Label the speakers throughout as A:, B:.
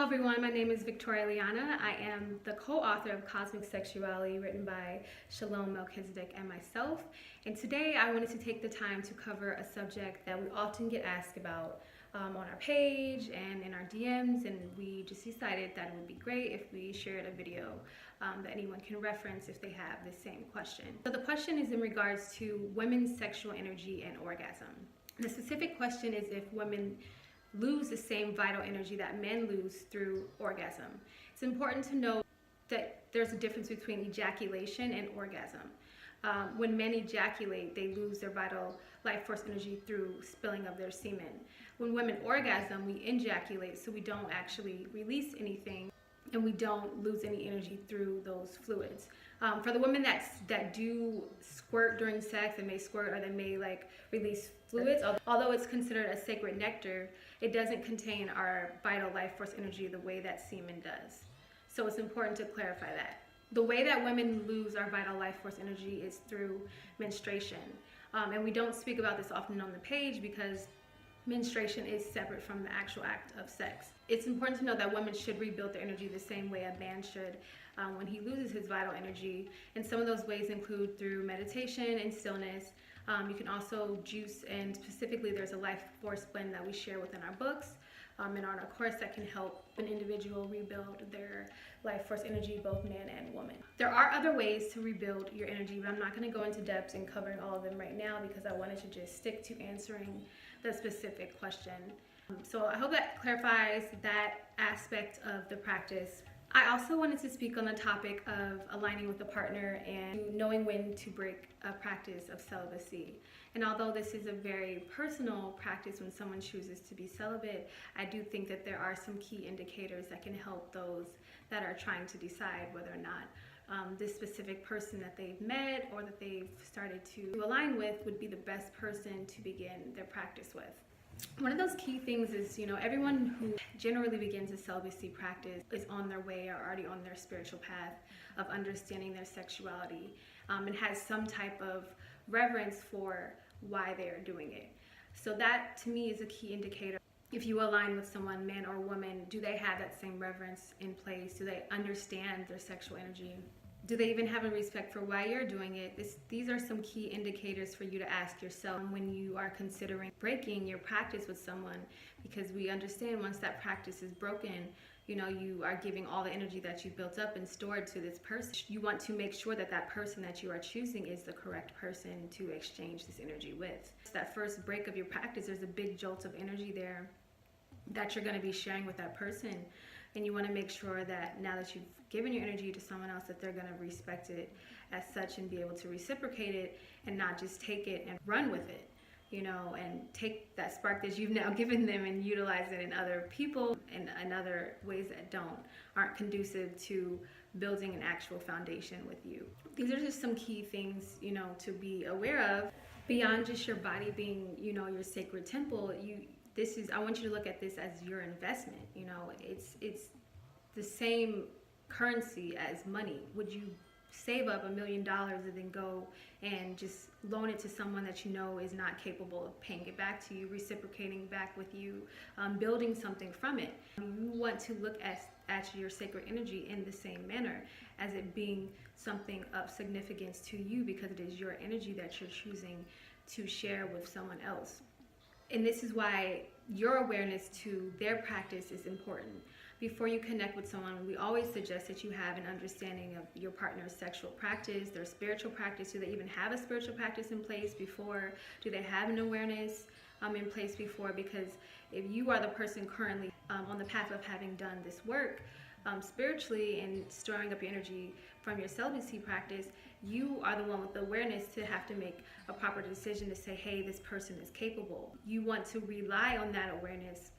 A: Hello everyone, my name is Leanna. I am the co-author of Cosmic Sexuality, written by Shalom Melchizedek and myself. And today I wanted to take the time to cover a subject that we often get asked about on our page and in our DMs, and we just decided that it would be great if we shared a video that anyone can reference if they have the same question. So the question is in regards to women's sexual energy and orgasm. The specific question is if women lose the same vital energy that men lose through orgasm. It's important to know that there's a difference between ejaculation and orgasm. When men ejaculate, they lose their vital life force energy through spilling of their semen. When women orgasm, we ejaculate, so we don't actually release anything and we don't lose any energy through those fluids. For the women that do squirt during sex, they may squirt or they may release fluids, although it's considered a sacred nectar, it doesn't contain our vital life force energy the way that semen does. So it's important to clarify that. The way that women lose our vital life force energy is through menstruation. And we don't speak about this often on the page because menstruation is separate from the actual act of sex. It's important to know that women should rebuild their energy the same way a man should when he loses his vital energy. And some of those ways include through meditation and stillness. You can also juice, and specifically there's a life force blend that we share within our books and on our course that can help an individual rebuild their life force energy, both man and woman. There are other ways to rebuild your energy, but I'm not going to go into depth in covering all of them right now because I wanted to just stick to answering the specific question. So I hope that clarifies that aspect of the practice. I also wanted to speak on the topic of aligning with a partner and knowing when to break a practice of celibacy. And although this is a very personal practice when someone chooses to be celibate, I do think that there are some key indicators that can help those that are trying to decide whether or not this specific person that they've met or that they've started to align with would be the best person to begin their practice with. One of those key things is, everyone who generally begins a celibacy practice is on their way or already on their spiritual path of understanding their sexuality and has some type of reverence for why they are doing it. So that to me is a key indicator. If you align with someone, man or woman, do they have that same reverence in place? Do they understand their sexual energy? Do they even have a respect for why you're doing it? These are some key indicators for you to ask yourself when you are considering breaking your practice with someone, because we understand once that practice is broken, you are giving all the energy that you built up and stored to this person. You want to make sure that that person that you are choosing is the correct person to exchange this energy with. That first break of your practice, there's a big jolt of energy there that you're going to be sharing with that person. And you want to make sure that now that you've given your energy to someone else, that they're going to respect it as such and be able to reciprocate it and not just take it and run with it, and take that spark that you've now given them and utilize it in other people and in other ways that aren't conducive to building an actual foundation with you. These are just some key things, to be aware of beyond just your body being, your sacred temple. I want you to look at this as your investment. It's the same currency as money. Would you save up $1 million and then go and just loan it to someone that is not capable of paying it back to you, reciprocating back with you, building something from it? You want to look at your sacred energy in the same manner, as it being something of significance to you because it is your energy that you're choosing to share with someone else. And this is why your awareness to their practice is important. Before you connect with someone, we always suggest that you have an understanding of your partner's sexual practice, their spiritual practice. Do they even have a spiritual practice in place before? Do they have an awareness in place before? Because if you are the person currently on the path of having done this work spiritually and storing up your energy from your celibacy practice, you are the one with the awareness to have to make a proper decision to say, hey, this person is capable. You want to rely on that awareness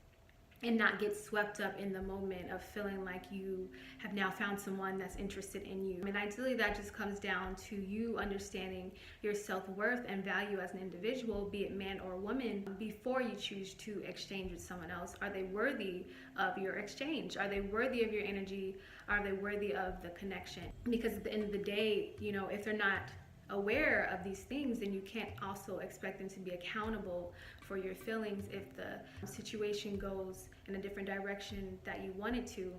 A: and not get swept up in the moment of feeling like you have now found someone that's interested in you. And ideally that just comes down to you understanding your self-worth and value as an individual, be it man or woman, before you choose to exchange with someone else. Are they worthy of your exchange? Are they worthy of your energy? Are they worthy of the connection? Because at the end of the day, if they're not aware of these things, then you can't also expect them to be accountable for your feelings if the situation goes in a different direction that you want it to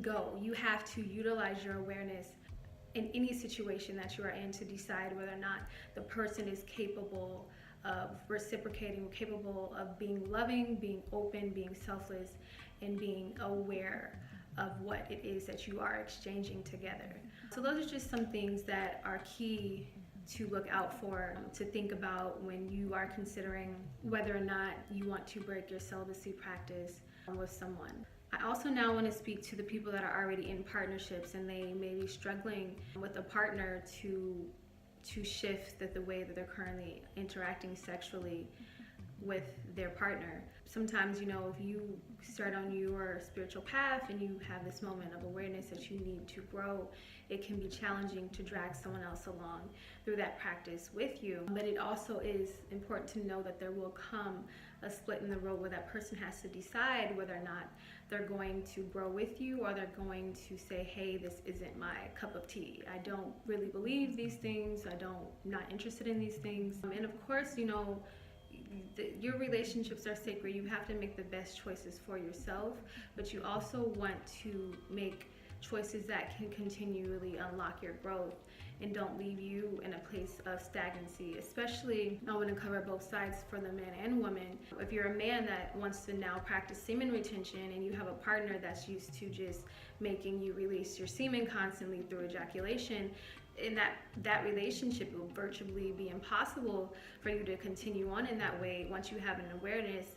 A: go. You have to utilize your awareness in any situation that you are in to decide whether or not the person is capable of reciprocating, capable of being loving, being open, being selfless, and being aware of what it is that you are exchanging together. So those are just some things that are key to look out for, to think about when you are considering whether or not you want to break your celibacy practice with someone. I also now want to speak to the people that are already in partnerships and they may be struggling with a partner to shift the way that they're currently interacting sexually with their partner. Sometimes, if you start on your spiritual path and you have this moment of awareness that you need to grow, it can be challenging to drag someone else along through that practice with you. But it also is important to know that there will come a split in the road where that person has to decide whether or not they're going to grow with you or they're going to say, hey, this isn't my cup of tea. I don't really believe these things. Not interested in these things. And of course, your relationships are sacred. You have to make the best choices for yourself, but you also want to make choices that can continually unlock your growth and don't leave you in a place of stagnancy. Especially, I want to cover both sides for the man and woman. If you're a man that wants to now practice semen retention and you have a partner that's used to just making you release your semen constantly through ejaculation, in that relationship, it will virtually be impossible for you to continue on in that way. Once you have an awareness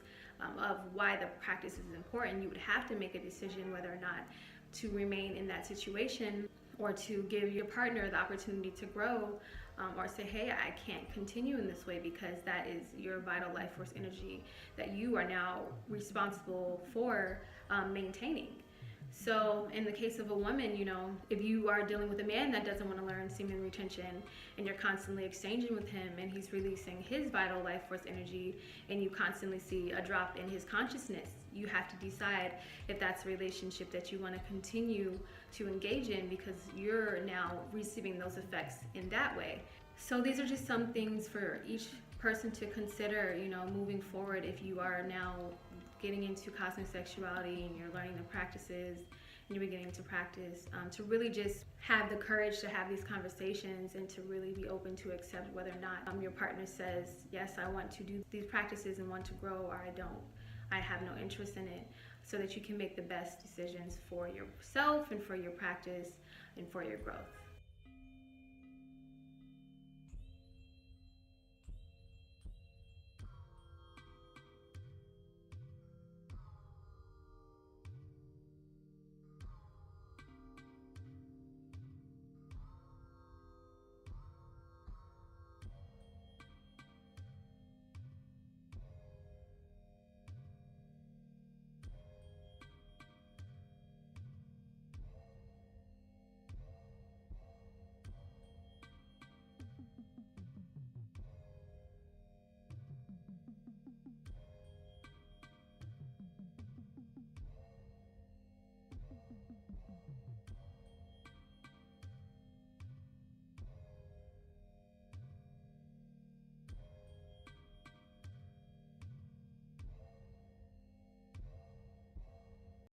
A: of why the practice is important, you would have to make a decision whether or not to remain in that situation or to give your partner the opportunity to grow, or say, hey, I can't continue in this way, because that is your vital life force energy that you are now responsible for maintaining. So in the case of a woman, if you are dealing with a man that doesn't want to learn semen retention and you're constantly exchanging with him and he's releasing his vital life force energy and you constantly see a drop in his consciousness, you have to decide if that's a relationship that you want to continue to engage in, because you're now receiving those effects in that way. So these are just some things for each person to consider, moving forward. If you are now getting into cosmic sexuality and you're learning the practices and you're beginning to practice, to really just have the courage to have these conversations and to really be open to accept whether or not your partner says, yes, I want to do these practices and want to grow, or I have no interest in it, so that you can make the best decisions for yourself and for your practice and for your growth.